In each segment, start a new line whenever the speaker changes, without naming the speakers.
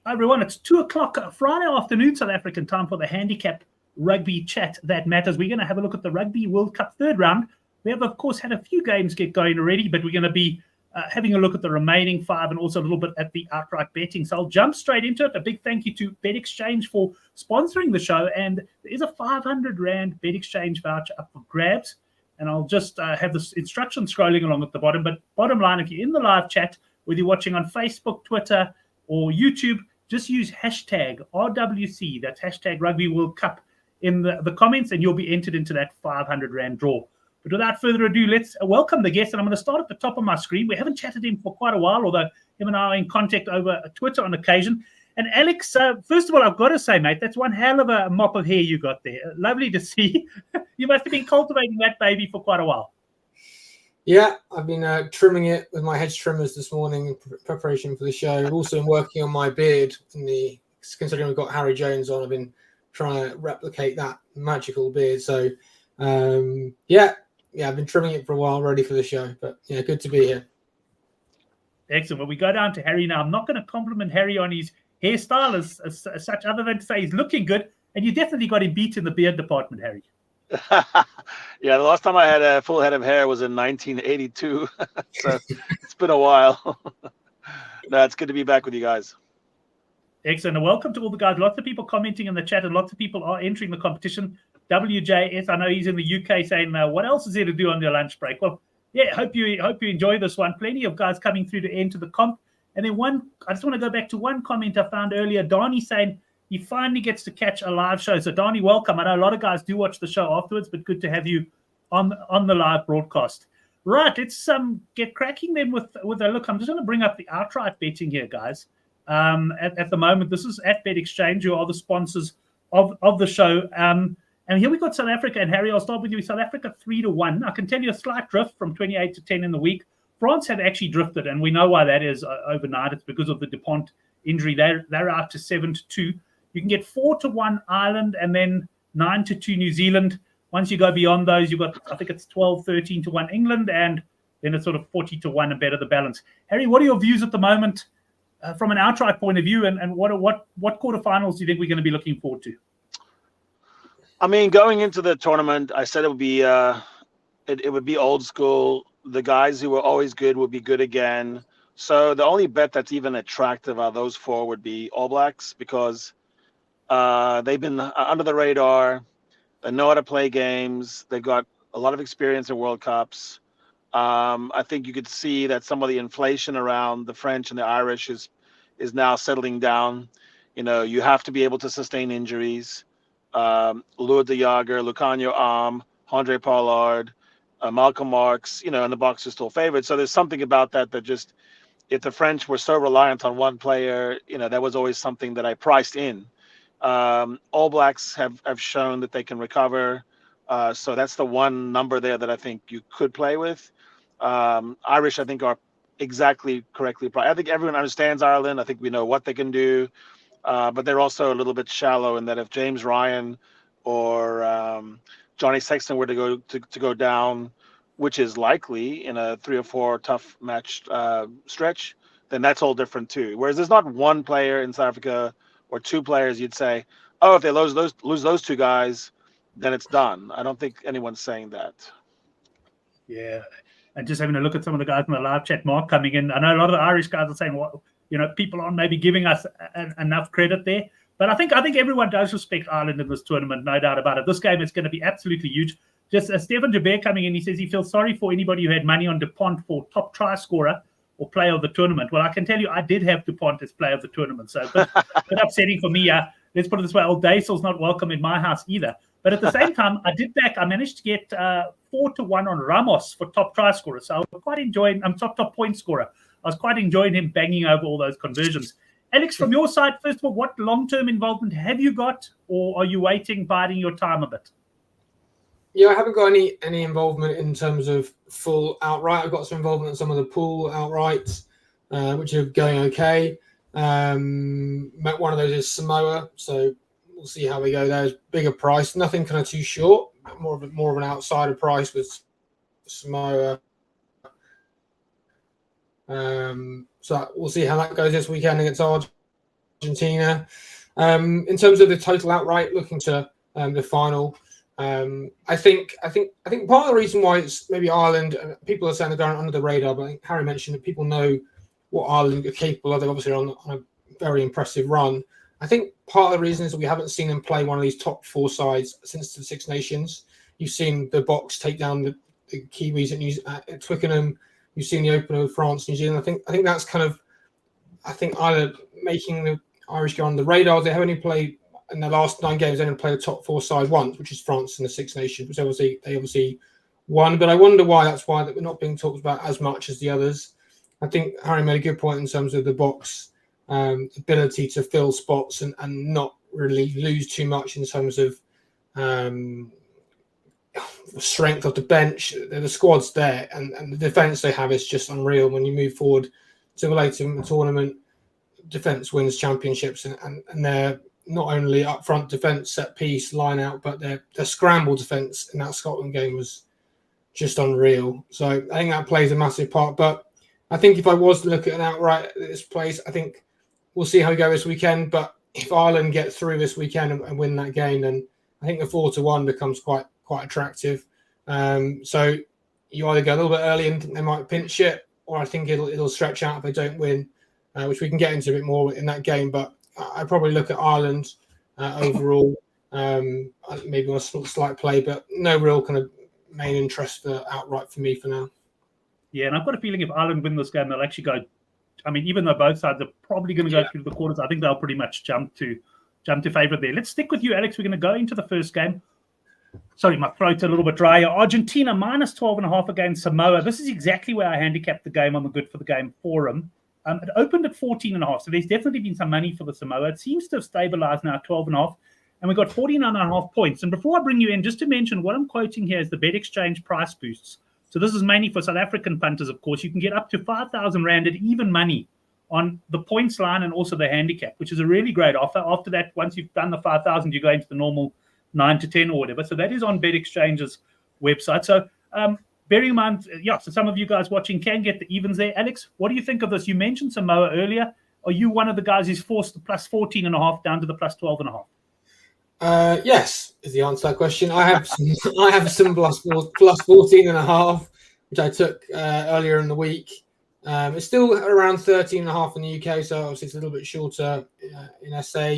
Hi everyone, it's 2:00 Friday afternoon, South African time for the handicap rugby chat that matters. We're going to have a look at the Rugby World Cup third round. We have, of course, had a few games get going already, but we're going to be having a look at the remaining five and also a little bit at the outright betting. So I'll jump straight into it. A big thank you to Bet Exchange for sponsoring the show. And there is a 500 Rand Bet Exchange voucher up for grabs. And I'll just have this instruction scrolling along at the bottom. But bottom line, if you're in the live chat, whether you're watching on Facebook, Twitter, or YouTube, just use hashtag RWC, that's hashtag Rugby World Cup, in the comments, and you'll be entered into that 500 Rand draw. But without further ado, let's welcome the guest. And I'm going to start at the top of my screen. We haven't chatted him for quite a while, although him and I are in contact over Twitter on occasion. And Alex, first of all, I've got to say, mate, that's one hell of a mop of hair you got there. Lovely to see. You must have been cultivating that baby for quite a while.
Yeah, I've been trimming it with my hedge trimmers this morning in preparation for the show. I've also been working on my beard, considering we've got Harry Jones on. I've been trying to replicate that magical beard. So, I've been trimming it for a while, ready for the show. But, yeah, good to be here.
Excellent. Well, we go down to Harry now. I'm not going to compliment Harry on his hairstyle as such, other than to say he's looking good. And you definitely got him beat in the beard department, Harry.
Yeah, the last time I had a full head of hair was in 1982. So it's been a while. No, it's good to be back with you guys.
Excellent. And welcome to all the guys. Lots of people commenting in the chat, and lots of people are entering the competition. WJS, I know he's in the UK, saying, what else is there to do on your lunch break? Well, yeah, hope you enjoy this one. Plenty of guys coming through to enter the comp. And then I just want to go back to one comment I found earlier. Donnie saying he finally gets to catch a live show. So, Donnie, welcome. I know a lot of guys do watch the show afterwards, but good to have you on the live broadcast. Right, let's get cracking then with a look. I'm just going to bring up the outright betting here, guys. At the moment, this is at Bet Exchange, who are the sponsors of the show. And here we've got South Africa. And Harry, I'll start with you. South Africa 3-1. I can tell you a slight drift from 28 to 10 in the week. France have actually drifted, and we know why that is overnight. It's because of the Dupont injury. They're out to 7-2. You can get 4-1 Ireland and then 9-2 New Zealand. Once you go beyond those, you've got, I think it's 12-13-1 England, and then it's sort of 40-1 and better the balance. Harry, what are your views at the moment from an outright point of view, and what quarterfinals do you think we're going to be looking forward to?
I mean, going into the tournament, I said it would be it would be old school. The guys who were always good would be good again. So the only bet that's even attractive out of those four would be All Blacks, because they've been under the radar. They know how to play games. They've got a lot of experience in World Cups. I think you could see that some of the inflation around the French and the Irish is now settling down. You know, you have to be able to sustain injuries. Lourdes de Jager, Lucanio Arm, Andre Pollard, Malcolm Marx, and the Boks are still favored. So there's something about that just, if the French were so reliant on one player, that was always something that I priced in. All Blacks have shown that they can recover. So that's the one number there that I think you could play with. Irish, I think, are exactly correctly priced. I think everyone understands Ireland. I think we know what they can do. But they're also a little bit shallow in that if James Ryan or Johnny Sexton were to go down, which is likely in a 3 or 4 tough match stretch, then that's all different too. Whereas there's not one player in South Africa or 2 players you'd say, oh, if they lose those 2 guys, then it's done. I don't think anyone's saying that.
Yeah, and just having a look at some of the guys in the live chat, Mark coming in. I know a lot of the Irish guys are saying, well, people aren't maybe giving us enough credit there. But I think everyone does respect Ireland in this tournament, no doubt about it. This game is going to be absolutely huge. Just Stephen Jabir coming in, he says he feels sorry for anybody who had money on Dupont for top try scorer or player of the tournament. Well, I can tell you I did have Dupont as player of the tournament, so a bit upsetting for me. Let's put it this way, old Daisel's not welcome in my house either. But at the same time, I managed to get 4-1 on Ramos for top try scorer. So I was quite enjoying, top point scorer. I was quite enjoying him banging over all those conversions. Alex, from your side, first of all, what long-term involvement have you got, or are you biding your time a bit?
Yeah, I haven't got any involvement in terms of full outright. I've got some involvement in some of the pool outrights, which are going okay. One of those is Samoa, so we'll see how we go there. It's bigger price, nothing kind of too short, more of an outsider price with Samoa. So we'll see how that goes this weekend against Argentina. In terms of the total outright, looking to the final, I think part of the reason why it's maybe Ireland, people are saying they're going under the radar, but I think Harry mentioned that people know what Ireland are capable of. They're obviously on a very impressive run. I think part of the reason is that we haven't seen them play one of these top 4 sides since the Six Nations. You've seen the Box take down the Kiwis at Twickenham. You've seen the opener with France, New Zealand. I think that's kind of, either making the Irish go on the radar. They have only played in the last 9 games. They only played a top 4 side once, which is France in the Six Nations, which they obviously won. But I wonder why that's why that we're not being talked about as much as the others. I think Harry made a good point in terms of the Box ability to fill spots and not really lose too much in terms of strength of the bench. The squad's there, and the defence they have is just unreal. When you move forward to the later tournament, defence wins championships, and they're not only up front defence, set piece, line out, but their scramble defence in that Scotland game was just unreal. So I think that plays a massive part. But I think if I was to look at an outright at this place, I think we'll see how we go this weekend. But if Ireland get through this weekend and win that game, then I think the 4-1 becomes quite attractive. So you either go a little bit early and they might pinch it, or I think it'll stretch out if they don't win, which we can get into a bit more in that game. But I probably look at Ireland overall, maybe on a slight play, but no real kind of main interest for outright for me for now.
Yeah, and I've got a feeling if Ireland win this game, they'll actually go. I mean, even though both sides are probably going to go through the quarters, I think they'll pretty much jump to favourite there. Let's stick with you, Alex. We're going to go into the first game. Sorry, my throat's a little bit dry. Argentina minus 12.5 against Samoa. This is exactly where I handicapped the game on the Good for the Game forum. It opened at 14.5, so there's definitely been some money for the Samoa. It seems to have stabilised now at 12.5, and we've got 49.5 points. And before I bring you in, just to mention, what I'm quoting here is the Bet Exchange price boosts. So this is mainly for South African punters, of course. You can get up to 5,000 Rand at even money on the points line and also the handicap, which is a really great offer. After that, once you've done the 5,000, you go into the normal 9 to 10 or whatever. So that is on Bet Exchange's website. So bearing in mind, so some of you guys watching can get the evens there. Alex, what do you think of this? You mentioned Samoa earlier. Are you one of the guys who's forced the plus 14.5 down to the plus 12.5?
Yes, is the answer to that question. I have some plus 14.5, which I took earlier in the week. It's still around 13.5 in the UK, so obviously it's a little bit shorter in SA.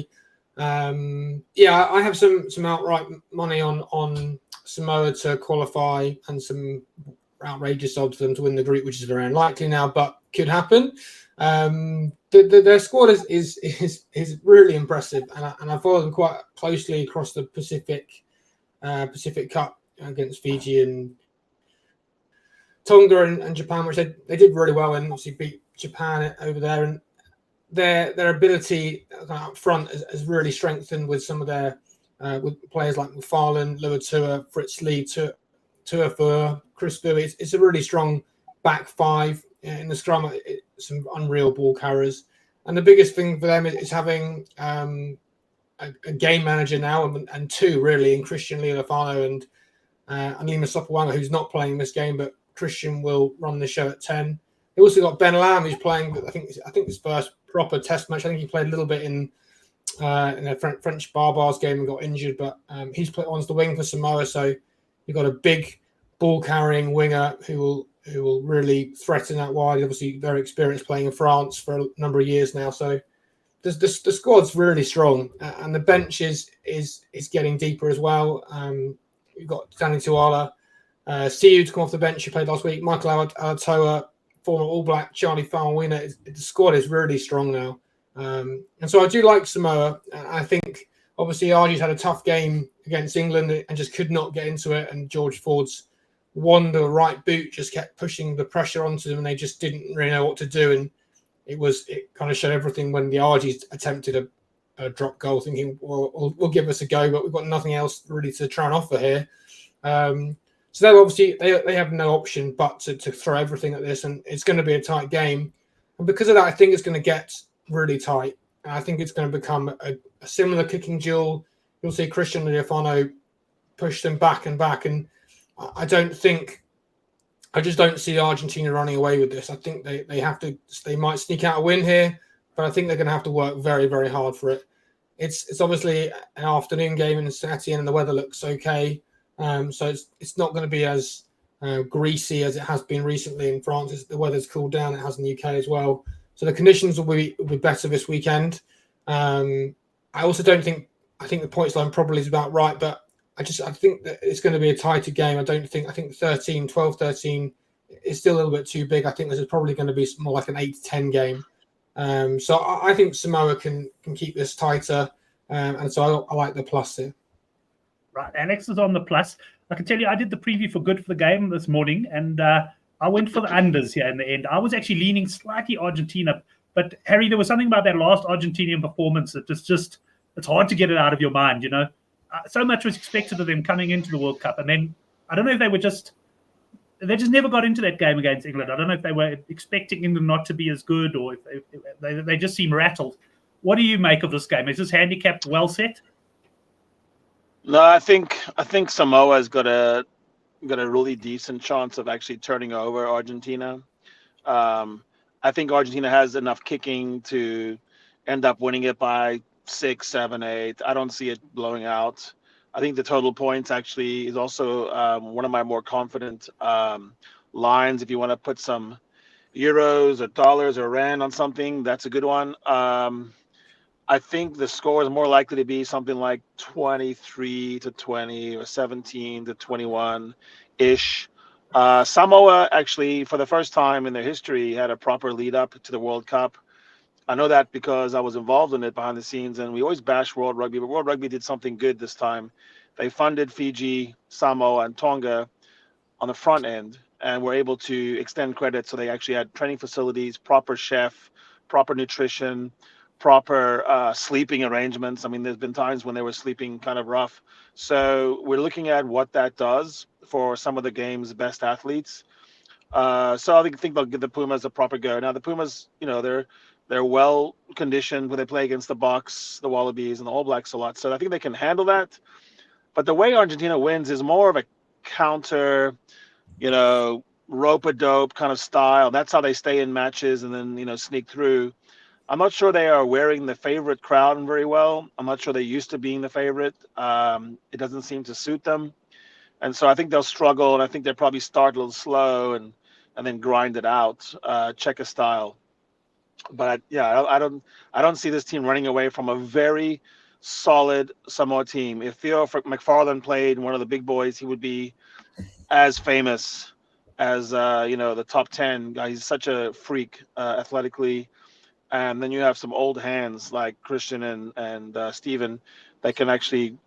I have some outright money on Samoa to qualify and some outrageous odds for them to win the group, which is very unlikely now, but could happen. Their squad is really impressive, and I follow them quite closely across the Pacific Cup against Fiji and Tonga and Japan, which they did really well and obviously beat Japan over there. And their ability up front has really strengthened with some of their with players like McFarlane, Luatua, Fritz Lee, Tuafua, Chris Bowie. It's a really strong back five in the scrum. Some unreal ball carriers, and the biggest thing for them is having a game manager now and two really in Christian Leolofano and Lima Sopawanga, who's not playing this game, but Christian will run the show at 10. They also got Ben Lam, who's playing. I think his first proper Test match. I think he played a little bit in a French Barbars game and got injured, but he's on the wing for Samoa. So you've got a big ball carrying winger who will really threaten that wide. He's obviously very experienced playing in France for a number of years now. So the squad's really strong, and the bench is getting deeper as well. You've got Danny Tuala, Siu to come off the bench, who played last week. Michael Alatoa, former All Black, Charlie Faumuina. The squad is really strong now. And so I do like Samoa. I think obviously Argie's had a tough game against England and just could not get into it. And George Ford's the right boot just kept pushing the pressure onto them, and they just didn't really know what to do. And it kind of showed everything when the Argies attempted a drop goal, thinking, well, we'll give us a go, but we've got nothing else really to try and offer here. So they obviously they have no option but to throw everything at this, and it's going to be a tight game. And because of that, I think it's going to get really tight. And I think it's going to become a similar kicking duel. You'll see Christian Leofano push them back and back, and I just don't see Argentina running away with this. I think they might sneak out a win here, but I think they're going to have to work very, very hard for it. It's obviously an afternoon game in Cincinnati, and the weather looks okay. So it's not going to be as greasy as it has been recently in France. The weather's cooled down. It has in the UK as well. So the conditions will be better this weekend. I also don't think I think the points line probably is about right, but I think that it's going to be a tighter game. I think 12-13 is still a little bit too big. I think this is probably going to be more like an 8-10 game. So I think Samoa can keep this tighter, and so I like the plus here.
Right, Alex is on the plus. I can tell you, I did the preview for good for the game this morning, and I went for the unders here in the end. I was actually leaning slightly Argentina, but Harry, there was something about that last Argentinian performance that it's hard to get it out of your mind, you know. So much was expected of them coming into the World Cup, and then I don't know if they just never got into that game against England. I don't know if they were expecting England not to be as good, or if they just seem rattled. What do you make of this game? Is this handicap well set?
No, I think Samoa's got a really decent chance of actually turning over Argentina. I think Argentina has enough kicking to end up winning it by 6, 7, 8. I don't see it blowing out. I think the total points actually is also one of my more confident lines. If you want to put some euros or dollars or rand on something, that's a good one. I think the score is more likely to be something like 23-20 or 17-21 ish. Samoa actually, for the first time in their history, had a proper lead up to the World Cup. I know that because I was involved in it behind the scenes, and we always bash World Rugby, but World Rugby did something good this time. They funded Fiji, Samoa, and Tonga on the front end, and were able to extend credit. So they actually had training facilities, proper chef, proper nutrition, proper sleeping arrangements. I mean, there's been times when they were sleeping kind of rough. So we're looking at what that does for some of the game's best athletes. So I think they'll give the Pumas a proper go. Now the Pumas, you know, they're well conditioned when they play against the Bucks, the Wallabies, and the All Blacks a lot. So I think they can handle that. But the way Argentina wins is more of a counter, you know, rope-a-dope kind of style. That's how they stay in matches and then, you know, sneak through. I'm not sure they are wearing the favorite crown very well. I'm not sure they're used to being the favorite. It doesn't seem to suit them. And so I think they'll struggle, and I think they'll probably start a little slow and then grind it out, Checker style. But I don't see this team running away from a very solid Samoa team. If Theo McFarlane played one of the big boys, he would be as famous as the top 10 guy. He's such a freak athletically. And then you have some old hands like Christian and Steven that can actually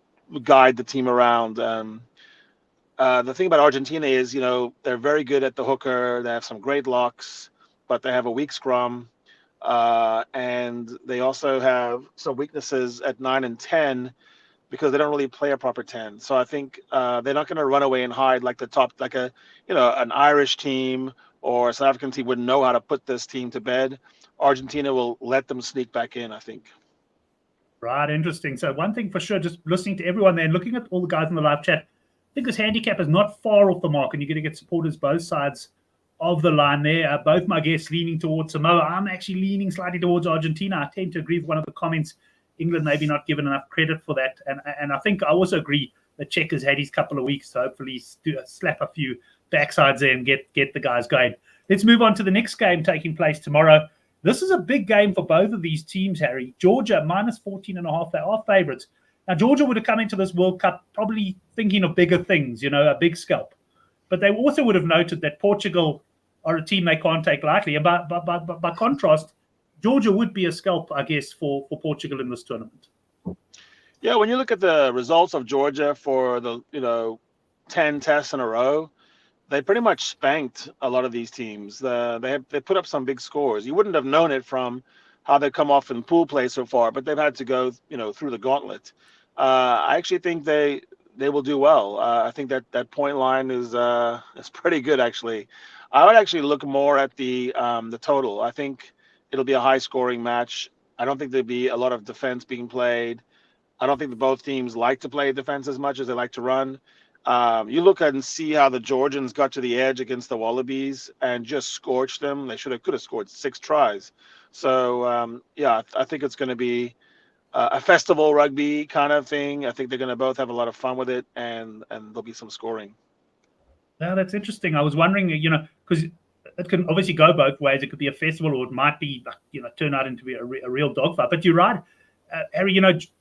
guide the team around. The thing about Argentina is, you know, they're very good at the hooker. They have some great locks, but they have a weak scrum. And they also have some weaknesses at 9 and 10 because they don't really play a proper 10. So I think they're not going to run away and hide like an Irish team or a South African team would know how to put this team to bed. Argentina will let them sneak back in, I think.
Right, interesting. So one thing for sure, just listening to everyone there and looking at all the guys in the live chat, I think this handicap is not far off the mark, and you're going to get supporters both sides of the line there. Both my guests leaning towards Samoa. I'm actually leaning slightly towards Argentina. I tend to agree with one of the comments. England maybe not given enough credit for that. And I think I also agree that Check has had his couple of weeks to hopefully slap a few backsides there and get the guys going. Let's move on to the next game taking place tomorrow. This is a big game for both of these teams, Harry. Georgia, minus 14.5. They are favourites. Now, Georgia would have come into this World Cup probably thinking of bigger things, you know, a big scalp. But they also would have noted that Portugal are a team they can't take lightly. And by contrast, Georgia would be a scalp, I guess, for Portugal in this tournament.
Yeah, when you look at the results of Georgia for the 10 tests in a row, they pretty much spanked a lot of these teams. They put up some big scores. You wouldn't have known it from how they come off in pool play so far, but they've had to go through the gauntlet. I actually think they will do well. I think that point line is pretty good actually. I would actually look more at the total. I think it'll be a high scoring match. I don't think there'll be a lot of defense being played. I don't think that both teams like to play defense as much as they like to run. You look at and see how the Georgians got to the edge against the Wallabies and just scorched them. They could have scored 6 tries. So I think it's going to be a festival rugby kind of thing. I think they're going to both have a lot of fun with it, and there'll be some scoring.
Yeah, that's interesting. I was wondering, because it can obviously go both ways. It could be a festival, or it might be, turn out into be a real dogfight. But you're right, Harry.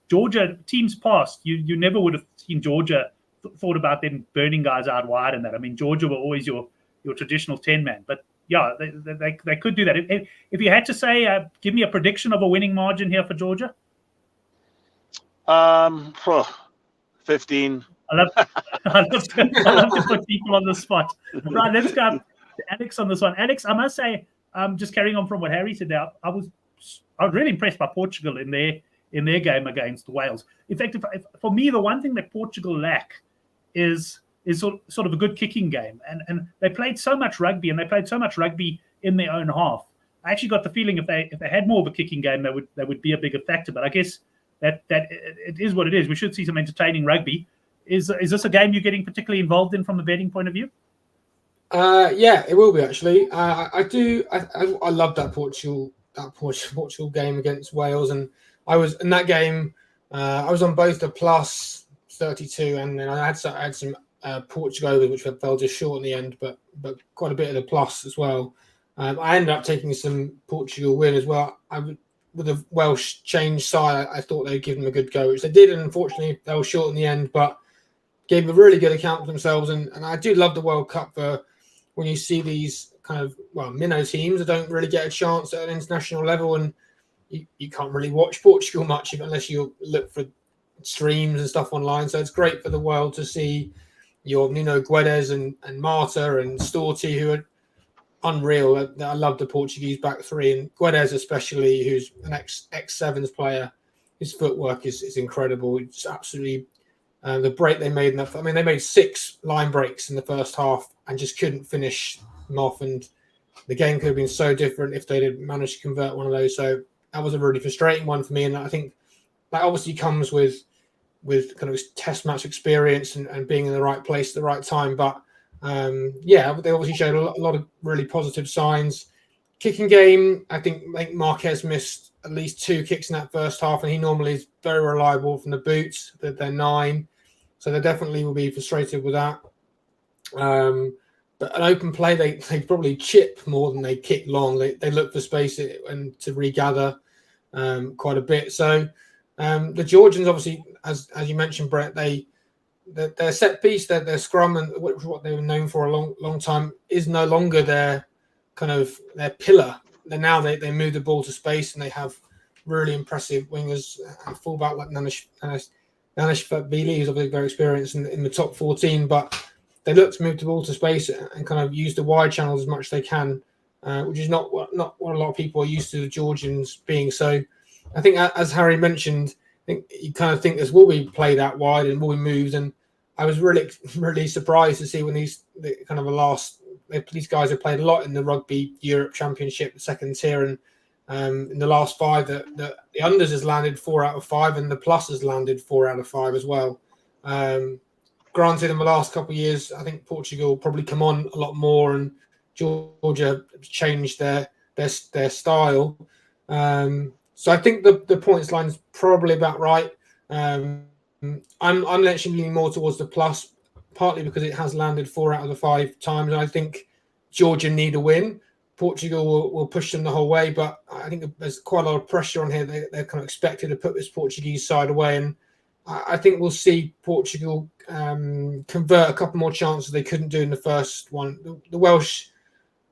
Georgia teams past, you never would have seen Georgia thought about them burning guys out wide and that. I mean, Georgia were always your traditional 10-man. But yeah, they could do that. If you had to say, give me a prediction of a winning margin here for Georgia.
15.
I love to put people on the spot. Right, let's go to Alex on this one. Alex, I must say, just carrying on from what Harry said now, I was really impressed by Portugal in their game against Wales. In fact, for me, the one thing that Portugal lack is sort of a good kicking game. And they played so much rugby, and they played so much rugby in their own half. I actually got the feeling if they had more of a kicking game, they would be a bigger factor. But I guess that it is what it is. We should see some entertaining rugby. Is this a game you're getting particularly involved in from a betting point of view?
Yeah, it will be actually. I love that Portugal game against Wales, and I was in that game. I was on both the plus 32, and then I had some Portugal over, which fell just short in the end, but quite a bit of the plus as well. I ended up taking some Portugal win as well. With the Welsh change side, I thought they'd give them a good go, which they did, and unfortunately they were short in the end, but gave a really good account of themselves. And I do love the World Cup for when you see these kind of, minnow teams that don't really get a chance at an international level, and you can't really watch Portugal much unless you look for streams and stuff online. So it's great for the world to see your Nuno Guedes and Marta and Storti, who are unreal. I love the Portuguese back three, and Guedes especially, who's an ex-Sevens player. His footwork is incredible. It's absolutely the break they made. They made 6 line breaks in the first half and just couldn't finish them off. And the game could have been so different if they did manage to convert one of those. So that was a really frustrating one for me. And I think that obviously comes with kind of test match experience and being in the right place at the right time. But they obviously showed a lot of really positive signs. Kicking game, I think Marquez missed at least 2 kicks in that first half, and he normally is very reliable from the boots. They're 9, so they definitely will be frustrated with that. But an open play, they probably chip more than they kick long. They look for space and to regather quite a bit. So the Georgians, obviously, as you mentioned, Brett, their set piece, their scrum, and what they were known for a long time, is no longer their pillar. They move the ball to space, and they have really impressive wingers and fullback like Nanish Fatbili, who's obviously very experienced in the top 14, but they look to move the ball to space and kind of use the wide channels as much as they can, which is not what a lot of people are used to the Georgians being. So I think, as Harry mentioned, I think you kind of think this will be played out wide and will be moved. And I was really, really surprised to see when these guys have played a lot in the Rugby Europe Championship, the second tier, and in the last 5, the unders has landed 4 out of 5, and the plus has landed 4 out of 5 as well. Granted, in the last couple of years, I think Portugal probably come on a lot more, and Georgia changed their style. So I think the points line is probably about right. I'm actually leaning more towards the plus, partly because it has landed 4 out of the 5 times. And I think Georgia need a win. Portugal will push them the whole way, but I think there's quite a lot of pressure on here. They're kind of expected to put this Portuguese side away, and I think we'll see Portugal convert a couple more chances they couldn't do in the first one. The Welsh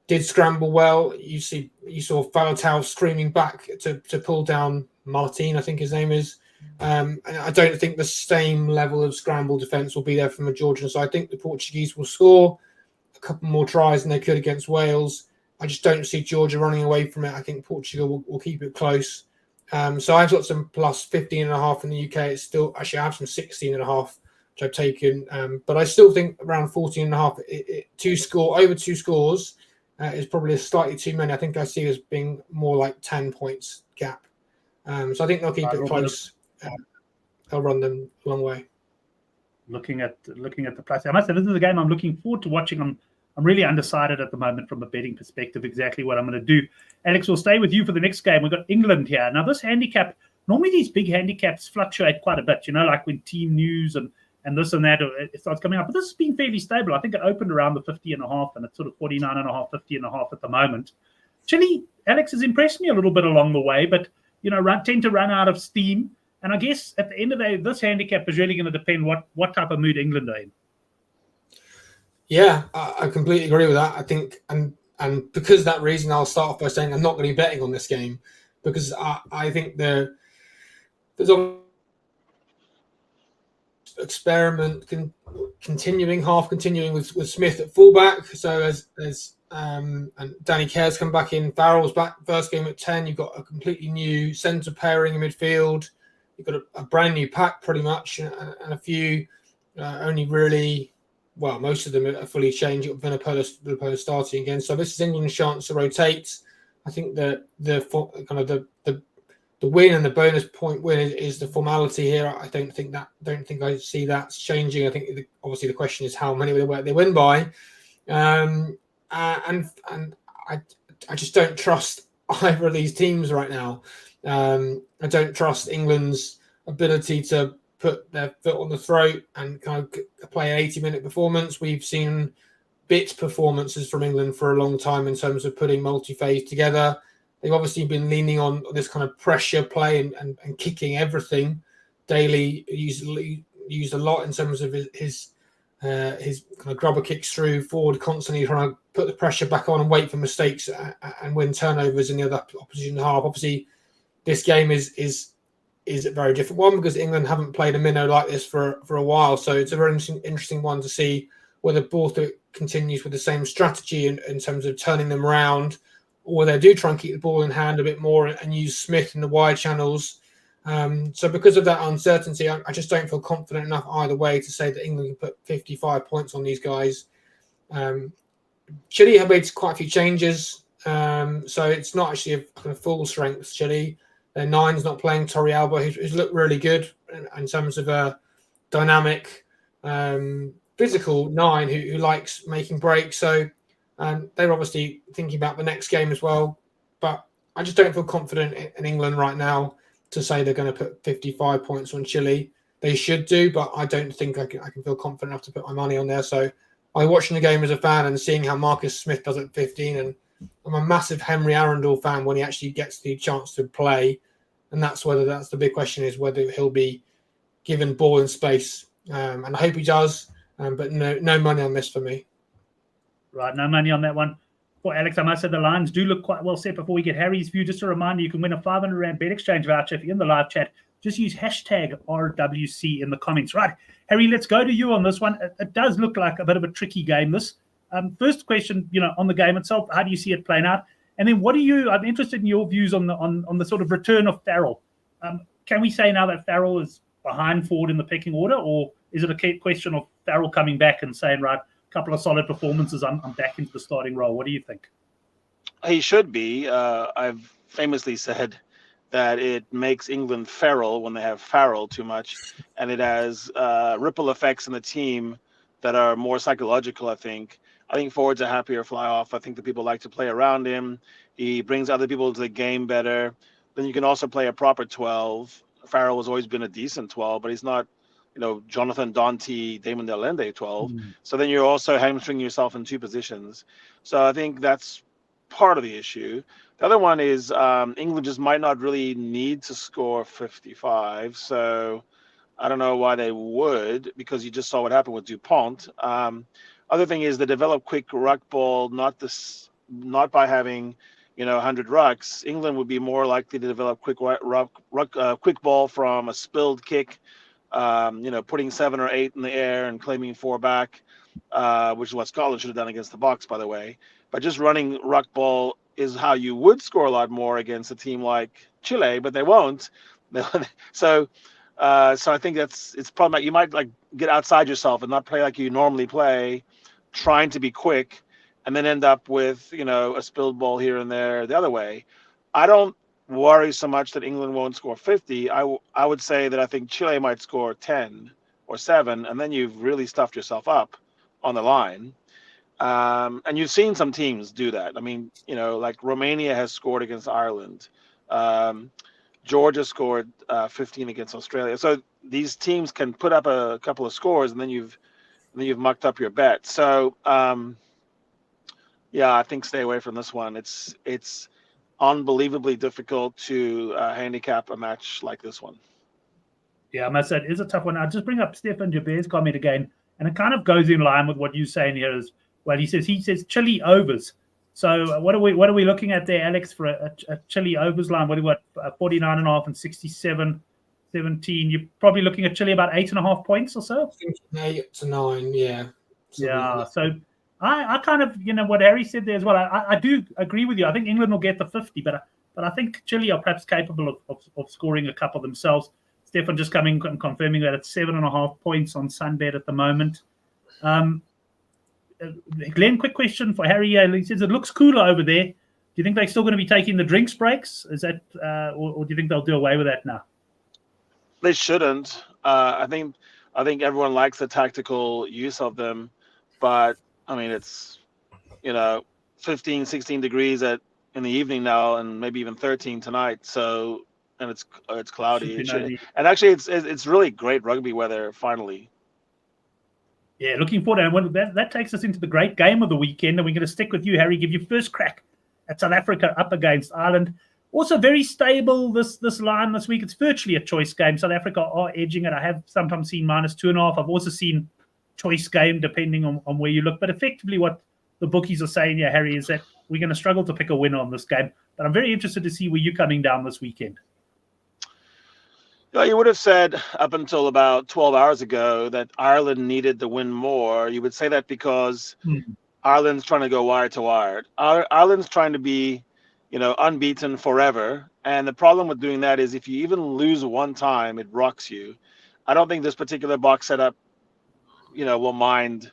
did scramble well. You saw Faletau screaming back to pull down Martin, I think his name is. And I don't think the same level of scramble defence will be there from the Georgian side. I think the Portuguese will score a couple more tries than they could against Wales. I just don't see Georgia running away from it. I think Portugal will keep it close. So I've got some plus 15.5 in the UK. It's still, actually, I have some 16.5, which I've taken. But I still think around 14.5, over 2 scores is probably slightly too many. I think I see it as being more like 10 points gap. So I think they'll keep it close. They'll run them a long way.
looking at the price. I must say, this is a game I'm looking forward to watching. I'm really undecided at the moment from a betting perspective exactly what I'm going to do. Alex, we'll stay with you for the next game. We've got England here. Now, this handicap, normally these big handicaps fluctuate quite a bit, like when team news and this and that, it starts coming up. But this has been fairly stable. I think it opened around the 50.5, and it's sort of 49.5, 50.5 at the moment. Chile, Alex has impressed me a little bit along the way, but, tend to run out of steam. And I guess at the end of the day, this handicap is really going to depend what type of mood England are in.
Yeah, I completely agree with that. I think, and because of that reason, I'll start off by saying I'm not going to be betting on this game, because I think there's a experiment continuing with Smith at fullback. So as and Danny Care's come back in, Farrell's back first game at 10. You've got a completely new centre pairing in midfield. You've got a brand new pack pretty much, and a few only really. Well, most of them are fully changed. You've got Vunipola starting again. So this is England's chance to rotate. I think the win and the bonus point win is the formality here. I don't think I see that changing. I think obviously the question is how many they win by, and I just don't trust either of these teams right now. I don't trust England's ability to put their foot on the throat and kind of play an 80-minute performance. We've seen bit performances from England for a long time in terms of putting multi-phase together. They've obviously been leaning on this kind of pressure play and kicking everything. Daly used a lot in terms of his kind of grubber kicks through forward, constantly trying to put the pressure back on and wait for mistakes and win turnovers in the other opposition half. Obviously, this game is a very different one because England haven't played a minnow like this for a while. So it's a very interesting one to see whether Borthwick continues with the same strategy in terms of turning them around, or they do try and keep the ball in hand a bit more and use Smith in the wide channels. So because of that uncertainty, I just don't feel confident enough either way to say that England can put 55 points on these guys. Chile have made quite a few changes, so it's not actually a kind of full strength Chile. Their nine's not playing Torrealba, who's looked really good in terms of a dynamic, physical nine who likes making breaks. So they're obviously thinking about the next game as well. But I just don't feel confident in England right now to say they're going to put 55 points on Chile. They should do, but I don't think I can feel confident enough to put my money on there. So I'm watching the game as a fan and seeing how Marcus Smith does at 15, and I'm a massive Henry Arundel fan when he actually gets the chance to play, and that's the big question is whether he'll be given ball and space, and I hope he does, but no money on this for me.
Right, no money on that one. For Alex, I must say the lines do look quite well set. Before we get Harry's view, just a reminder, you can win a 500 Rand bet exchange voucher if you're in the live chat. Just use hashtag RWC in the comments. Right, Harry, let's go to you on this one. It does look like a bit of a tricky game, this. First question, on the game itself, how do you see it playing out? And then I'm interested in your views on the sort of return of Farrell. Can we say now that Farrell is behind Ford in the pecking order, or is it a question of Farrell coming back and saying, right, a couple of solid performances, I'm back into the starting role? What do you think?
He should be. I've famously said that it makes England feral when they have Farrell too much, and it has ripple effects in the team that are more psychological, I think. I think Ford's a happier fly-off. I think the people like to play around him. He brings other people into the game better. Then you can also play a proper 12. Farrell has always been a decent 12, but he's not, Jonathan Dante, Damon Delende 12. So then you're also hamstringing yourself in two positions. So I think that's part of the issue. The other one is England just might not really need to score 55. So I don't know why they would, because you just saw what happened with Dupont. Other thing is the develop quick ruck ball, not by having 100 rucks. England would be more likely to develop quick quick ball from a spilled kick, putting 7 or 8 in the air and claiming 4 back, which is what Scotland should have done against the Box, by the way. But just running ruck ball is how you would score a lot more against a team like Chile, but they won't. So I think it's probably, you might get outside yourself and not play like you normally play, trying to be quick, and then end up with a spilled ball here and there the other way. I don't worry so much that England won't score 50. I would say that I think Chile might score 10, or 7, and then you've really stuffed yourself up on the line. And you've seen some teams do that. I mean, like Romania has scored against Ireland. Georgia scored 15 against Australia. So these teams can put up a couple of scores, and then you've mucked up your bet. So yeah, I think stay away from this one. It's unbelievably difficult to handicap a match like this one.
Yeah, I must say it is a tough one. I'll just bring up Stefan Jabert's comment again, and it kind of goes in line with what you're saying here as well. He says chilly overs. So what are we looking at there, Alex, for a chilly overs line? What do we got? 49.5 and 67, 17. You're probably looking at chilly about 8.5 points or so.
I think 8 to 9, yeah.
Yeah. So I kind of, what Harry said there as well. I do agree with you. I think England will get the 50, but I think Chile are perhaps capable of scoring a couple themselves. Stefan just coming and confirming that it's 7.5 points on Sunbet at the moment. Glenn, quick question for Harry. He says it looks cooler over there. Do you think they're still going to be taking the drinks breaks? Is that, or do you think they'll do away with that now?
They shouldn't. I think everyone likes the tactical use of them, but I mean it's 15, 16 degrees in the evening now, and maybe even 13 tonight. So and it's cloudy. And actually, it's really great rugby weather finally.
Yeah, looking forward. And that takes us into the great game of the weekend, and we're going to stick with you, Harry. Give you first crack at South Africa up against Ireland. Also very stable this line this week. It's virtually a choice game. South Africa are edging it. I have sometimes seen -2.5. I've also seen choice game depending on where you look. But effectively what the bookies are saying here, Harry, is that we're going to struggle to pick a winner on this game. But I'm very interested to see where you're coming down this weekend.
You would have said up until about 12 hours ago that Ireland needed to win more. You would say that because Ireland's trying to go wire to wire. Ireland's trying to be, unbeaten forever. And the problem with doing that is if you even lose one time, it rocks you. I don't think this particular box setup, will mind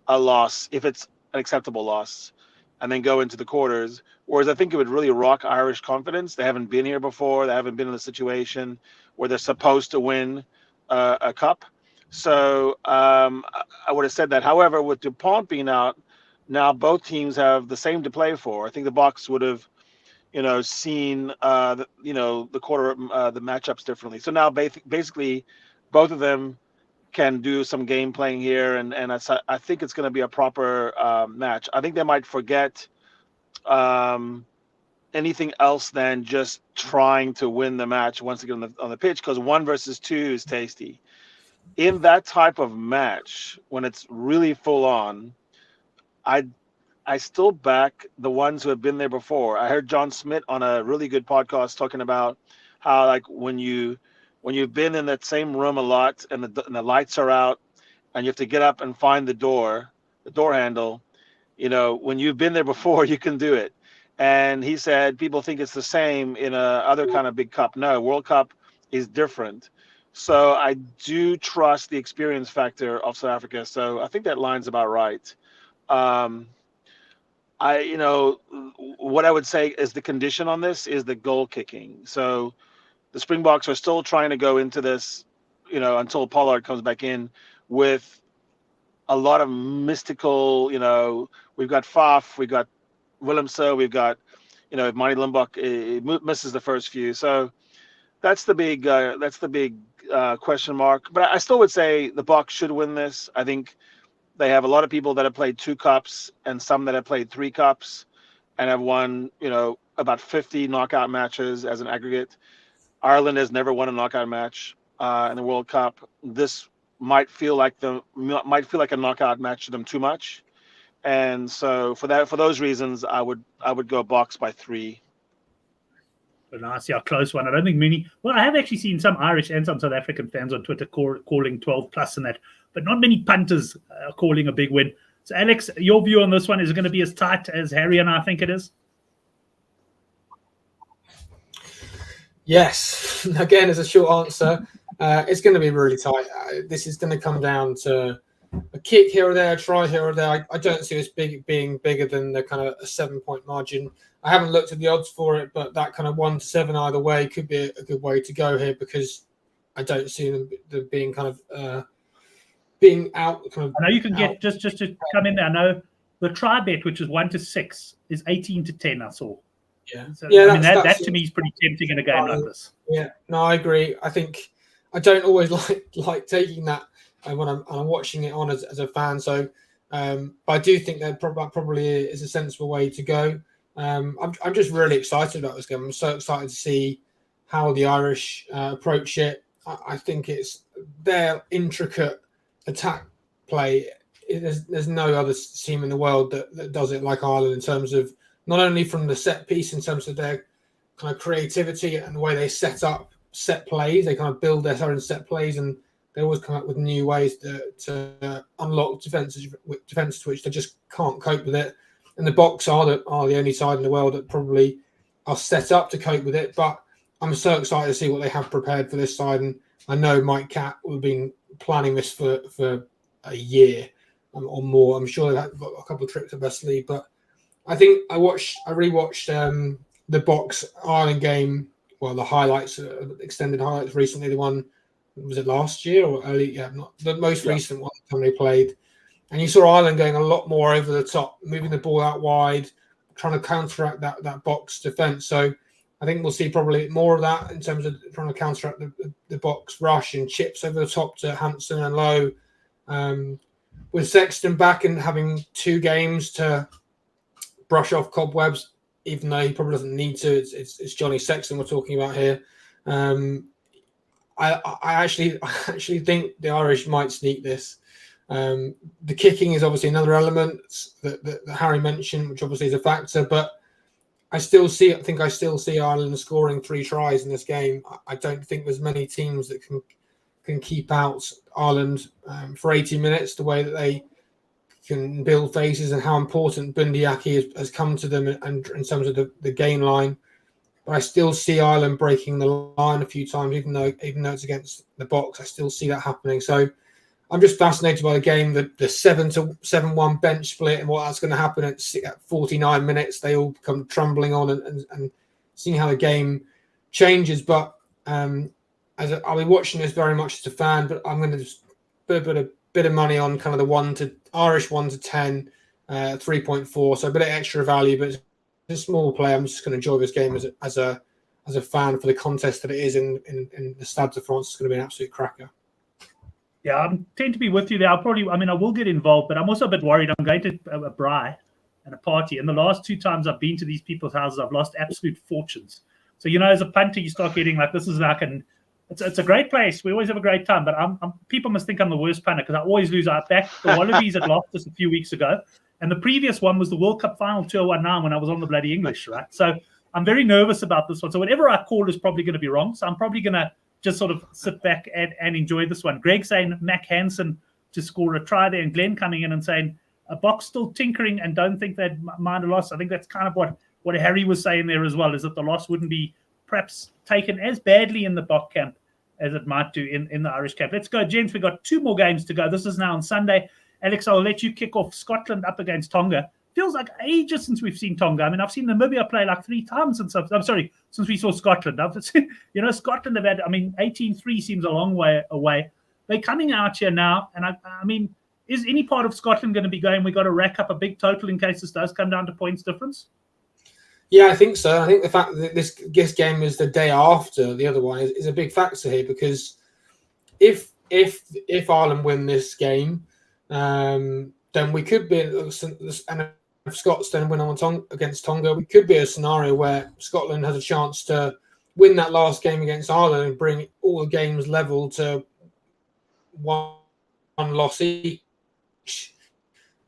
a loss if it's an acceptable loss and then go into the quarters. Whereas I think it would really rock Irish confidence. They haven't been here before. They haven't been in a situation where they're supposed to win a cup. So I would have said that. However, with DuPont being out, now both teams have the same to play for. I think the box would have, seen, the quarter, the matchups differently. So now basically both of them can do some game playing here. And I think it's going to be a proper match. I think they might forget anything else than just trying to win the match once again on the pitch, because 1 versus 2 is tasty. In that type of match, when it's really full on, I still back the ones who have been there before. I heard John Smith on a really good podcast talking about how, like, when you've been in that same room a lot and the lights are out and you have to get up and find the door handle, when you've been there before, you can do it. And he said people think it's the same in a other kind of big cup. No, World Cup is different. So I do trust the experience factor of South Africa. So I think that line's about right. What I would say is the condition on this is the goal kicking. So the Springboks are still trying to go into this, until Pollard comes back in with a lot of mystical, we've got Faf, we've got Willemse, we've got, if Marty Limbach misses the first few. So that's the big question mark. But I still would say the Boks should win this. I think they have a lot of people that have played 2 cups and some that have played 3 cups and have won, about 50 knockout matches as an aggregate. Ireland has never won a knockout match in the World Cup. This might feel like a knockout match to them too much. And so for those reasons, I would go Boks by 3.
But nice, yeah, close one. I don't think many. Well, I have actually seen some Irish and some South African fans on Twitter calling 12 plus and that, but not many punters calling a big win. So, Alex, your view on this one, is it going to be as tight as Harry and I think it is?
Yes. Again, as a short answer, it's going to be really tight. This is going to come down to a kick here or there, a try here or there. I don't see this being bigger than the kind of a 7-point margin. I haven't looked at the odds for it, but that kind of 1 to 7 either way could be a good way to go here, because I don't see them being kind of being out. Kind of
I know you can
out.
get just to come in there. I know the try bet, which is 1 to 6, is 18-10. I saw.
Yeah,
So,
yeah.
I mean, that
That's
to me is pretty tempting in a game like this.
Yeah, no, I agree. I think I don't always like taking that when I'm watching it on as a fan. So, but I do think that probably is a sensible way to go. I'm just really excited about this game. I'm so excited to see how the Irish approach it. I think it's their intricate attack play. There's no other team in the world that does it like Ireland in terms of not only from the set piece, in terms of their kind of creativity and the way they set up set plays. They kind of build their own set plays, and they always come up with new ways to unlock defenses which they just can't cope with it. And the Boks are the only side in the world that probably are set up to cope with it. But I'm so excited to see what they have prepared for this side. And I know Mike Catt will have been planning this for a year or more. I'm sure they've got a couple of tricks up their sleeve. But I think I rewatched the Boks Ireland game. Well, the highlights, extended highlights recently. The one, was it last year or early? Yeah, not the most recent one time they played. And you saw Ireland going a lot more over the top, moving the ball out wide, trying to counteract that Boks defence. So I think we'll see probably more of that in terms of trying to counteract the Boks rush and chips over the top to Hansen and Lowe. With Sexton back and having 2 games to brush off cobwebs, even though he probably doesn't need to. It's Johnny Sexton we're talking about here. I actually think the Irish might sneak this. The kicking is obviously another element that Harry mentioned, which obviously is a factor. But I still see Ireland scoring 3 tries in this game. I don't think there's many teams that can keep out Ireland for 80 minutes the way that they can build faces, and how important Bundyaki has come to them and in terms of the gain line. But I still see Ireland breaking the line a few times, even though it's against the Boks. I still see that happening. So I'm just fascinated by the game, the 7-1 bench split, and what that's going to happen at 49 minutes. They all come trundling on and seeing how the game changes. But I'll be watching this very much as a fan, but I'm going to just put a bit of money on kind of the Irish 1 to 10, 3.4. So a bit of extra value, but it's a small play. I'm just going to enjoy this game as a fan for the contest that it is in the Stade de France. It's going to be an absolute cracker.
Yeah, I tend to be with you there. I will get involved, but I'm also a bit worried. I'm going to a braai and a party. And the last 2 times I've been to these people's houses, I've lost absolute fortunes. So, as a punter, you start getting like, this is like it's a great place. We always have a great time, but people must think I'm the worst punter because I always lose. I back the Wallabies had lost us a few weeks ago, and the previous one was the World Cup final 2-1-9 when I was on the bloody English, right? So I'm very nervous about this one. So whatever I call is probably going to be wrong. So I'm probably going to just sort of sit back and enjoy this one. Greg saying Mac Hansen to score a try there, and Glenn coming in and saying a Boks still tinkering and don't think they'd mind a loss. I think that's kind of what Harry was saying there as well, is that the loss wouldn't be perhaps taken as badly in the Bok camp as it might do in the Irish camp. Let's go, gents. We've got 2 more games to go. This is now on Sunday. Alex, I'll let you kick off. Scotland up against Tonga. Feels like ages since we've seen Tonga. I mean, I've seen Namibia play like 3 times since we saw Scotland. Scotland have had, 18-3 seems a long way away. They're coming out here now, and I mean, is any part of Scotland going to be going, we got to rack up a big total in case this does come down to points difference?
Yeah, I think so. I think the fact that this game is the day after the other one is a big factor here, because if Ireland win this game, then we could be, and if Scots then win against Tonga, we could be a scenario where Scotland has a chance to win that last game against Ireland and bring all the games level to one loss each.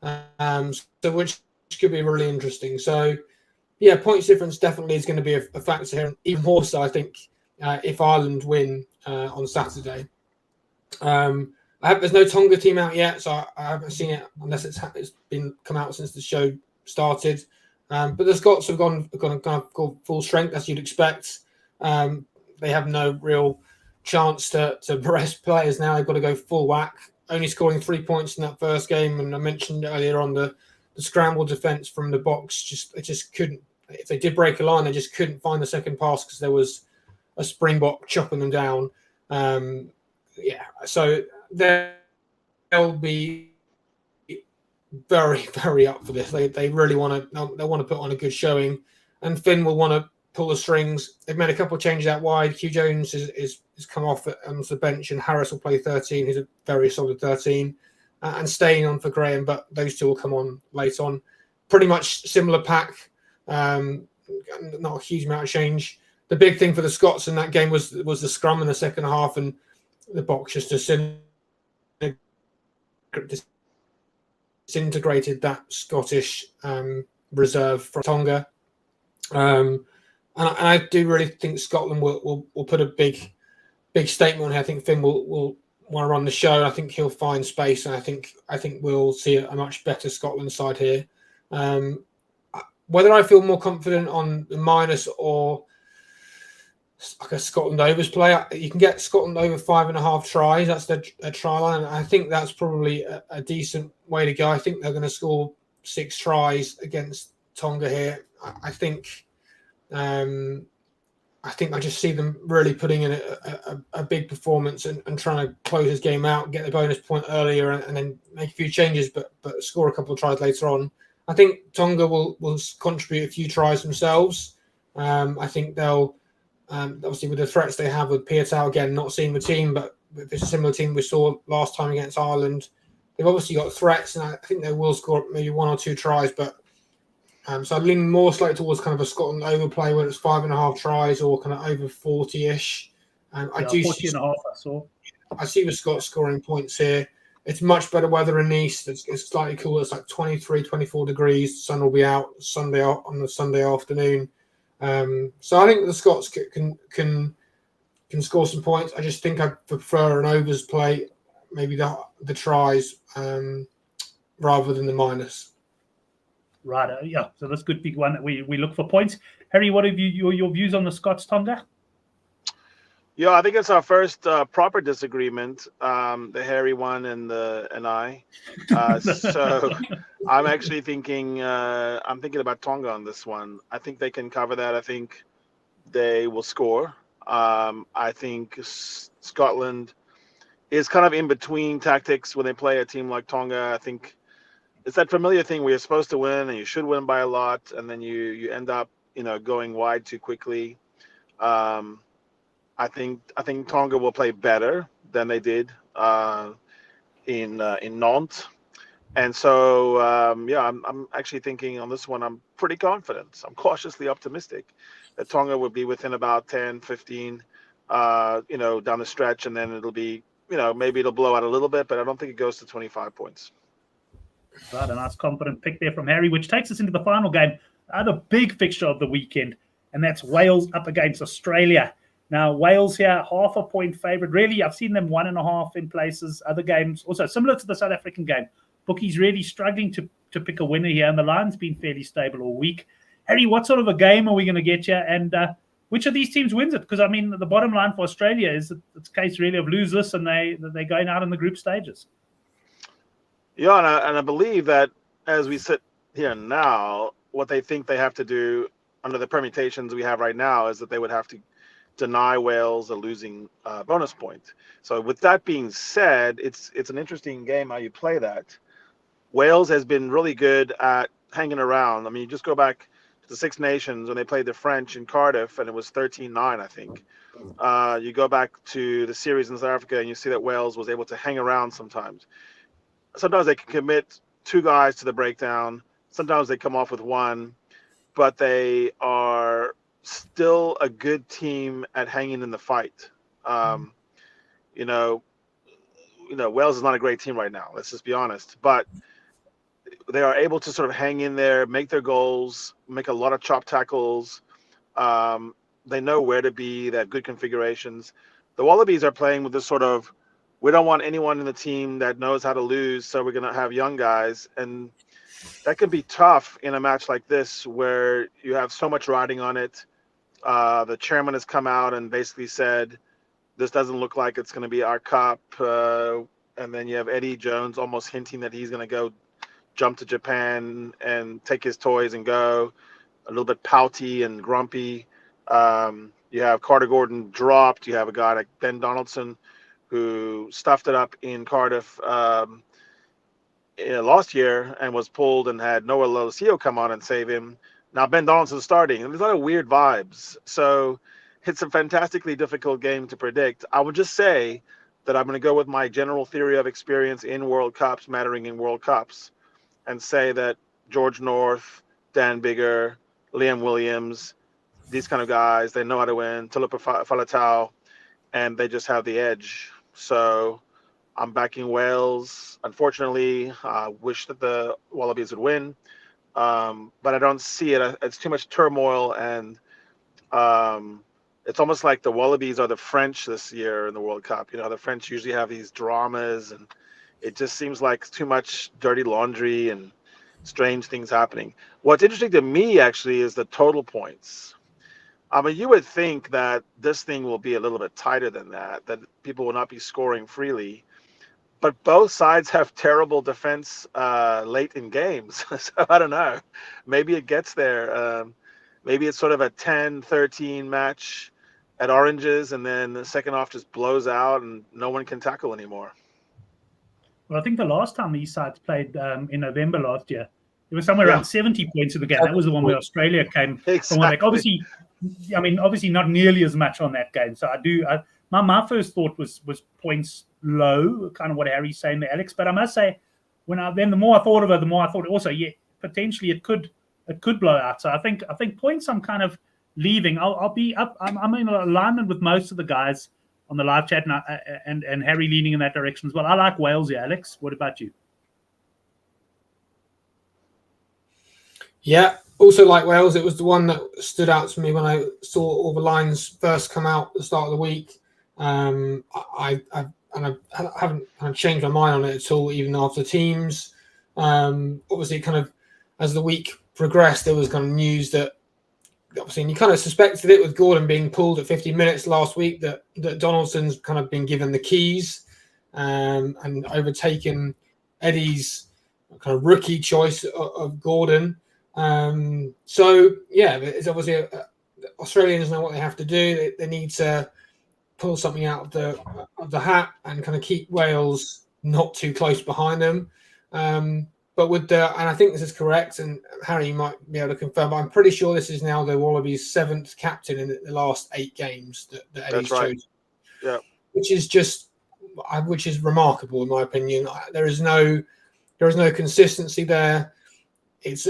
So which could be really interesting. So yeah, points difference definitely is going to be a factor here. Even more so, I think, if Ireland win on Saturday. There's no Tonga team out yet, so I haven't seen it unless it's been come out since the show started. But the Scots have gone full strength, as you'd expect. They have no real chance to rest players now. They've got to go full whack. Only scoring 3 points in that first game, and I mentioned earlier on the scramble defence from the Boks. They just couldn't. If they did break a line, they just couldn't find the second pass because there was a Springbok chopping them down. So they're they'll be very, very up for this. They really want to put on a good showing, and Finn will want to pull the strings. They've made a couple of changes out wide. Hugh Jones is come off the bench, and Harris will play 13. He's a very solid 13, and staying on for Graham. But those two will come on late on. Pretty much similar pack. Not a huge amount of change. The big thing for the Scots in that game was the scrum in the second half, and the box just disintegrated that Scottish reserve from Tonga. And I do really think Scotland will put a big statement on here. I think Finn will want to run the show. I think he'll find space, and I think we'll see a much better Scotland side here. Whether I feel more confident on the minus or like a Scotland overs play, you can get Scotland over 5.5 tries. That's their try line. I think that's probably a decent way to go. I think they're going to score 6 tries against Tonga here. I think I just see them really putting in a big performance and trying to close this game out, get the bonus point earlier, and then make a few changes, but score a couple of tries later on. I think Tonga will contribute a few tries themselves. I think they'll obviously with the threats they have with Piatau again, not seeing the team, but it's a similar team we saw last time against Ireland. They've obviously got threats, and I think they will score maybe 1 or 2 tries, but so I'd lean more slightly towards kind of a Scotland overplay where it's 5.5 tries or kind of over 40-ish. I do
40 and a half,
I see the Scots scoring points here. It's much better weather in the east. It's slightly cooler. It's like 23, 24 degrees. The sun will be out on the Sunday afternoon. So I think the Scots can score some points. I just think I prefer an overs play, maybe the tries rather than the minus.
Right, yeah. So this could be one that we look for points. Harry, what have your views on the Scots, Tonga?
Yeah, I think it's our first proper disagreement, the Harry one and I. So I'm actually thinking about Tonga on this one. I think they can cover that. I think they will score. I think Scotland is kind of in between tactics when they play a team like Tonga. I think it's that familiar thing where you're supposed to win and you should win by a lot, and then you end up going wide too quickly. I think Tonga will play better than they did in Nantes, and so I'm actually thinking on this one I'm pretty confident. I'm cautiously optimistic that Tonga will be within about 10, 15, down the stretch, and then it'll be maybe it'll blow out a little bit, but I don't think it goes to 25 points.
Right, a nice confident pick there from Harry, which takes us into the final game, the big fixture of the weekend, and that's Wales up against Australia. Now, Wales here, 0.5 point favourite. Really, I've seen them 1.5 in places. Other games, also similar to the South African game. Bookies really struggling to pick a winner here, and the line's been fairly stable all week. Harry, what sort of a game are we going to get here, and which of these teams wins it? Because, I mean, the bottom line for Australia is that it's a case really of lose this, and they're going out in the group stages.
Yeah, and I believe that as we sit here now, what they think they have to do under the permutations we have right now is that they would have to deny Wales a losing bonus point. So with that being said, it's an interesting game how you play that. Wales has been really good at hanging around. I mean, you just go back to the Six Nations when they played the French in Cardiff, and it was 13-9, I think. You go back to the series in South Africa, and you see that Wales was able to hang around sometimes. Sometimes they can commit 2 guys to the breakdown. Sometimes they come off with 1, but they are still a good team at hanging in the fight. Wales is not a great team right now. Let's just be honest. But they are able to sort of hang in there, make their goals, make a lot of chop tackles. They know where to be. They have good configurations. The Wallabies are playing with this sort of, we don't want anyone in the team that knows how to lose, so we're going to have young guys. And that can be tough in a match like this where you have so much riding on it. The chairman has come out and basically said, this doesn't look like it's going to be our cup. And then you have Eddie Jones almost hinting that he's going to go jump to Japan and take his toys and go, a little bit pouty and grumpy. You have Carter Gordon dropped. You have a guy like Ben Donaldson who stuffed it up in Cardiff last year and was pulled and had Noah Lolosio come on and save him. Now Ben Donaldson's starting, and there's a lot of weird vibes. So it's a fantastically difficult game to predict. I would just say that I'm going to go with my general theory of experience in World Cups, mattering in World Cups, and say that George North, Dan Bigger, Liam Williams, these kind of guys, they know how to win, Tulipa Falatau, and they just have the edge. So I'm backing Wales. Unfortunately, I wish that the Wallabies would win, but I don't see it. It's too much turmoil, and it's almost like the Wallabies are the French this year in the World Cup. You know, the French usually have these dramas, and it just seems like too much dirty laundry and strange things happening. What's interesting to me, actually, is the total points. I mean, you would think that this thing will be a little bit tighter than that people will not be scoring freely. But both sides have terrible defense late in games. So I don't know. Maybe it gets there. Maybe it's sort of a 10-13 match at Oranges, and then the second half just blows out and no one can tackle anymore.
Well, I think the last time these sides played in November last year, it was somewhere around 70 points in the game. That was the one where Australia came from. Like, obviously not nearly as much on that game. So my first thought was points low, kind of what Harry's saying there, Alex. But I must say, the more I thought of it, the more I thought also, potentially it could blow out. So I think points I'm kind of leaving. I'll be up. I'm in alignment with most of the guys on the live chat, and Harry leaning in that direction as well. I like Wales here, Alex. What about you?
Yeah, also like Wales. It was the one that stood out to me when I saw all the lines first come out at the start of the week. I haven't kind of changed my mind on it at all, even after teams. Obviously, kind of as the week progressed, there was kind of news that obviously, and you kind of suspected it with Gordon being pulled at 50 minutes last week, that Donaldson's kind of been given the keys and overtaken Eddie's kind of rookie choice of Gordon. So yeah, it's obviously Australians know what they have to do. They need to pull something out of the hat and kind of keep Wales not too close behind them. But and I think this is correct, and Harry, you might be able to confirm, but I'm pretty sure this is now the Wallabies' 7th captain in the last 8 games that Eddie's chosen.
Yeah,
which is remarkable in my opinion. There is no consistency there. It's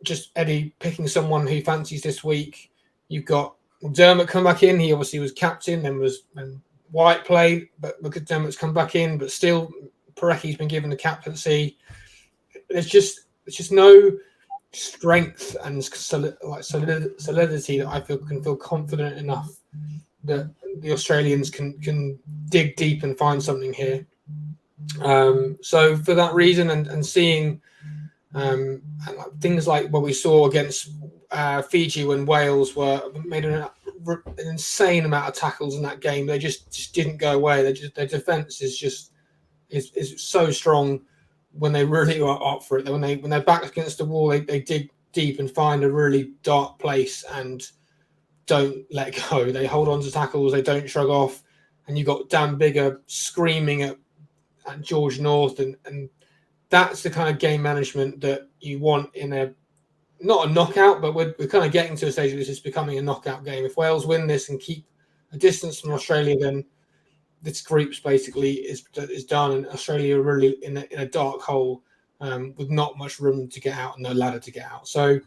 just Eddie picking someone who fancies this week. You've got Dermot come back in. He obviously was captain and White played, but Dermot's come back in, but still Parecki's been given the captaincy. There's just no strength and solidity that I can feel confident enough that the Australians can dig deep and find something here. So for that reason, and seeing things like what we saw against Fiji when Wales made an insane amount of tackles in that game, they just didn't go away. Their defense is so strong when they really are up for it. When they're back against the wall, they dig deep and find a really dark place and don't let go. They hold on to tackles. They don't shrug off. And you've got Dan Bigger screaming at George North, and that's the kind of game management that you want in not a knockout, but we're kind of getting to a stage where this is becoming a knockout game. If Wales win this and keep a distance from Australia, then this group's basically is done, and Australia are really in a dark hole with not much room to get out and no ladder to get out. So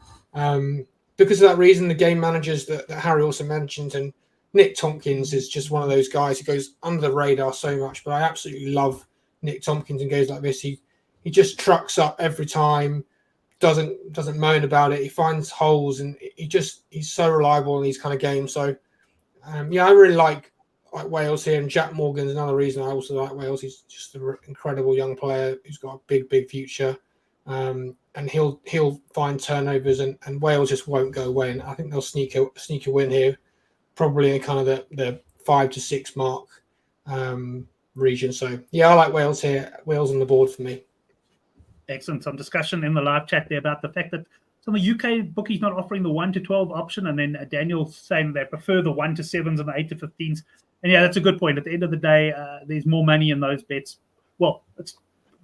because of that reason, the game managers that Harry also mentioned, and Nick Tompkins is just one of those guys who goes under the radar so much, but I absolutely love Nick Tompkins and games like this. He just trucks up every time, doesn't moan about it. He finds holes, and he's so reliable in these kind of games. So I really like Wales here, and Jack Morgan's another reason I also like Wales. He's just an incredible young player who's got a big future, and he'll find turnovers, and Wales just won't go away. And I think they'll sneak a win here, probably in kind of the 5 to 6 mark region. So yeah, I like Wales here. Wales on the board for me.
Excellent. Some discussion in the live chat there about the fact that some of the UK bookies not offering the 1 to 12 option, and then Daniel saying they prefer the 1 to 7s and the 8 to 15s. And yeah, that's a good point. At the end of the day, there's more money in those bets. Well,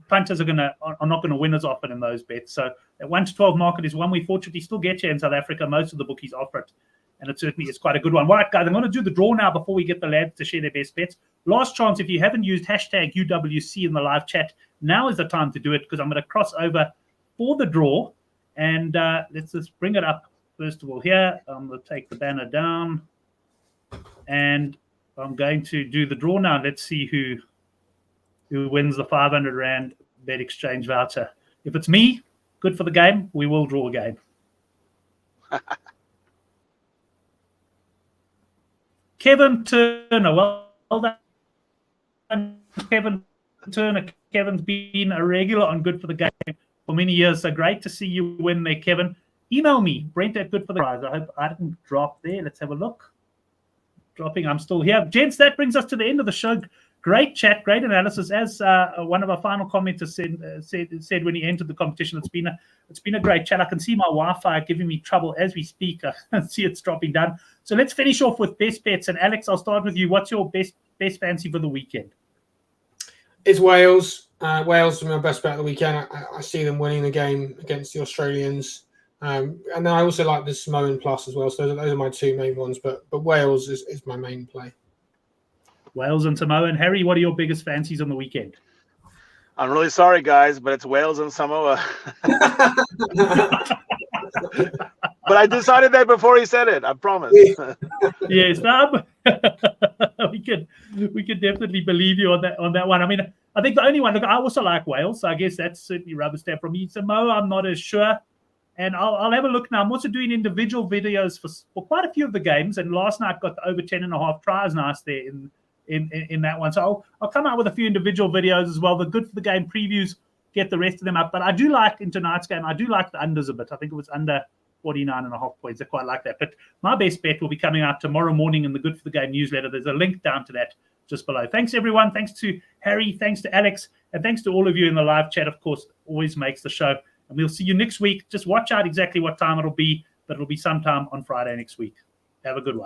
punters are not going to win as often in those bets. So that 1 to 12 market is one we fortunately still get here in South Africa. Most of the bookies offer it, and it certainly is quite a good one. All right, guys, I'm going to do the draw now before we get the lads to share their best bets. Last chance, if you haven't used hashtag UWC in the live chat, now is the time to do it, because I'm going to cross over for the draw. And let's just bring it up first of all here. I'm going to take the banner down, and I'm going to do the draw now. Let's see who wins the 500 Rand bet exchange voucher. If it's me, good for the game. We will draw again. Kevin Turner. Well done, Kevin Turner. Kevin's been a regular on Good for the Game for many years. So great to see you win there, Kevin. Email me, Brent at Good for the Prize. I hope I didn't drop there. Let's have a look. Dropping, I'm still here. Gents, that brings us to the end of the show. Great chat, great analysis. As one of our final commenters said when he entered the competition, it's been a great chat. I can see my Wi-Fi giving me trouble as we speak. I see it's dropping down. So let's finish off with best bets. And Alex, I'll start with you. What's your best fancy for the weekend?
It's Wales. Wales is my best bet of the weekend. I see them winning the game against the Australians. And then I also like the Samoan plus as well. So those are my two main ones. But Wales is my main play.
Wales and Samoa. And Harry, what are your biggest fancies on the weekend?
I'm really sorry, guys, but it's Wales and Samoa. But I decided that before he said it. I promise.
Yes, we could definitely believe you on that one. I mean, I think the only one. Look, I also like Wales, so I guess that's certainly rubber stamp from me. Samoa, I'm not as sure. And I'll have a look now. I'm also doing individual videos for quite a few of the games. And last night got over 10.5 tries nice there in that one. So I'll come out with a few individual videos as well. The Good for the Game previews, get the rest of them up. But I do like, in tonight's game, I do like the unders a bit. I think it was under 49.5 points. I quite like that. But my best bet will be coming out tomorrow morning in the Good for the Game newsletter. There's a link down to that just below. Thanks, everyone. Thanks to Harry. Thanks to Alex. And thanks to all of you in the live chat, of course. Always makes the show. And we'll see you next week. Just watch out exactly what time it'll be, but it'll be sometime on Friday next week. Have a good one.